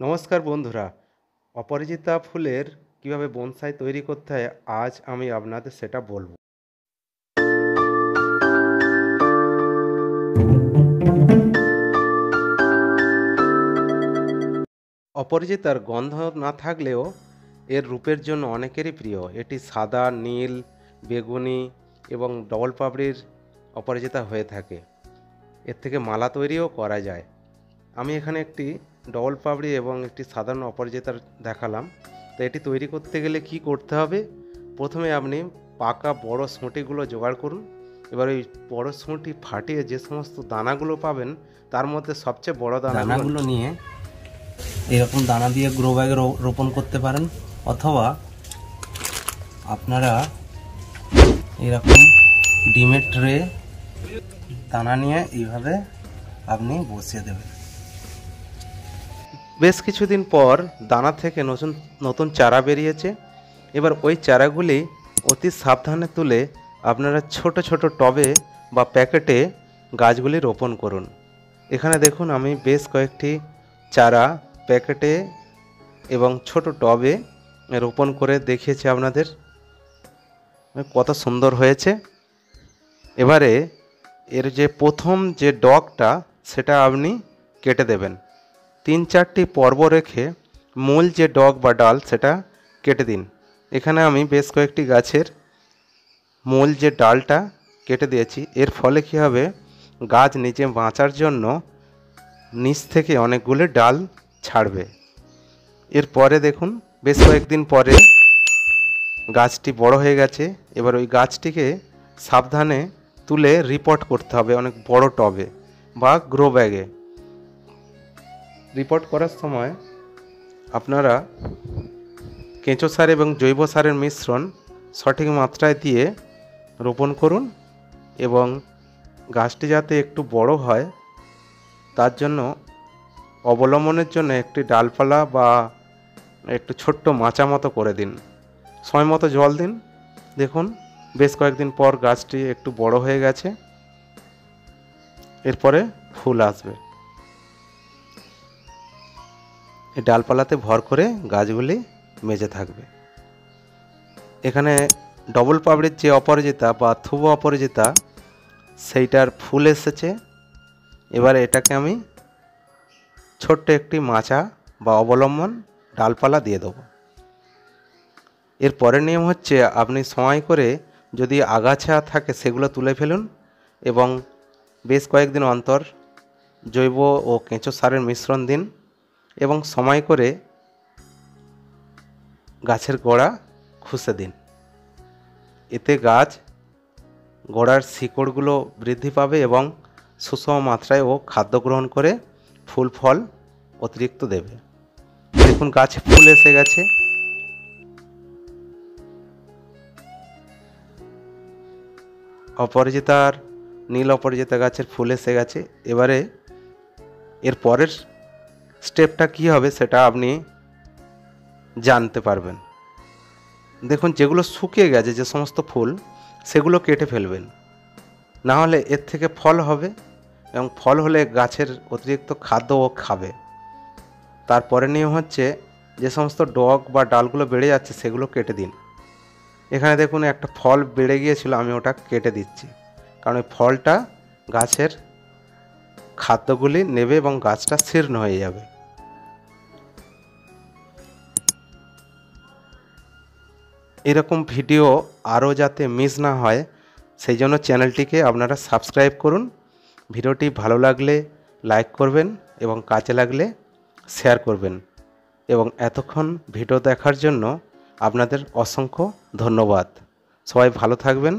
নমস্কার বন্ধুরা, অপরাজিতা ফুলের কিভাবে বনসাই তৈরি করতে হয় আজ আমি আপনাদের সেটা বলবো। অপরাজিতার গন্ধ না থাকলেও এর রূপের জন্য অনেকেরই প্রিয়। এটি সাদা, নীল, বেগুনি এবং ডবল পাপড়ির অপরাজিতা হয়ে থাকে। এর থেকে মালা তৈরিও করা যায়। আমি এখানে একটি ডবল পাপড়ি এবং একটি সাধারণ অপরাজিতার দেখালাম। তো এটি তৈরি করতে গেলে কি করতে হবে? প্রথমে আপনি পাকা বড় সুঁটিগুলো জোগাড় করুন। এবার ওই বড় সুঁটি ফাটিয়ে যে সমস্ত দানাগুলো পাবেন তার মধ্যে সবচেয়ে বড় দানাগুলো নিয়ে এরকম দানা দিয়ে গ্রো ব্যাগে রোপণ করতে পারেন, অথবা আপনারা এরকম ডিমের ট্রে দানা নিয়ে এইভাবে আপনি বসিয়ে দেবেন। বেশ কিছুদিন পর দানা থেকে নতুন চারা বেরিয়েছে। এবার ওই চারাগুলি অতি সাবধানে তুলে আপনারা ছোট ছোট টবে বা প্যাকেটে গাছগুলি রোপণ করুন। এখানে দেখুন আমি বেশ কয়েকটি চারা প্যাকেটে এবং ছোট টবে রোপণ করে দেখিয়েছি আপনাদের, কত সুন্দর হয়েছে। এবারে এর যে প্রথম যে ডগটা সেটা আপনি কেটে দেবেন। 3-4টি পর্ব রেখে মূল যে ডগ বা ডাল সেটা কেটে দিন। এখানে আমি বেশ কয়েকটি গাছের মূল যে ডালটা কেটে দিয়েছি। এর ফলে কী হবে, গাছ নিচে বাঁচার জন্য নিচ থেকে অনেকগুলো ডাল ছাড়বে। এরপরে দেখুন বেশ কয়েকদিন পরে গাছটি বড় হয়ে গেছে। এবার ওই গাছটিকে সাবধানে তুলে রিপোর্ট করতে হবে অনেক বড় টবে বা গ্রো ব্যাগে। রিপোর্ট করার সময় আপনারা কেঁচো সার এবং জৈব সারের মিশ্রণ সঠিক মাত্রায় দিয়ে রোপণ করুন এবং গাছটি যাতে একটু বড় হয় তার জন্য অবলম্বনের জন্য একটি ডালপালা বা একটু ছোট্ট মাচা মতো করে দিন। সময় মতো জল দিন। দেখুন বেশ কয়েকদিন পর গাছটি একটু বড় হয়ে গেছে। এরপরে ফুল আসবে। এই ডালপালাতে ভর করে গাছগুলি মেজে থাকবে। এখানে ডবল পাপড়ির যে অপরাজিতা বা থুবো অপরাজিতা সেইটার ফুল এসেছে। এবারে এটাকে আমি ছোট্ট একটি মাচা বা অবলম্বন ডালপালা দিয়ে দেবো। এর পরের নিয়ম হচ্ছে আপনি সময় করে যদি আগাছা থাকে সেগুলো তুলে ফেলুন এবং বেশ কয়েকদিন অন্তর জৈব ও কেঁচো সারের মিশ্রণ দিন এবং সময় করে গাছের গোড়া খুঁজে দিন। এতে গাছ গোড়ার শিকড়গুলো বৃদ্ধি পাবে এবং সুষম মাত্রায় ও খাদ্য গ্রহণ করে ফুল ফল অতিরিক্ত দেবে। দেখুন গাছে ফুল এসে গেছে। অপরাজিতার নীল অপরাজিতা গাছের ফুল এসে গেছে। এবারে এর পরের স্টেপটা কি হবে সেটা আপনি জানতে পারবেন। দেখুন যেগুলো শুকিয়ে গেছে যে সমস্ত ফুল সেগুলো কেটে ফেলবেন, না হলে এর থেকে ফল হবে এবং ফল হলে গাছের অতিরিক্ত খাদ্য ও খাবে। তারপরে নিয়ম হচ্ছে যে সমস্ত ডগ বা ডালগুলো বেড়ে যাচ্ছে সেগুলো কেটে দিন। এখানে দেখুন একটা ফল বেড়ে গিয়েছিল, আমি ওটা কেটে দিচ্ছি, কারণ ওই ফলটা গাছের খাদ্যগুলি নেবে এবং গাছটা শীর্ণ হয়ে যাবে। এরকম ভিডিও আরও যাতে মিস না হয় সেই জন্য চ্যানেলটিকে আপনারা সাবস্ক্রাইব করুন। ভিডিওটি ভালো লাগলে লাইক করবেন এবং কাজে লাগলে শেয়ার করবেন। এবং এতক্ষণ ভিডিও দেখার জন্য আপনাদের অসংখ্য ধন্যবাদ। সবাই ভালো থাকবেন।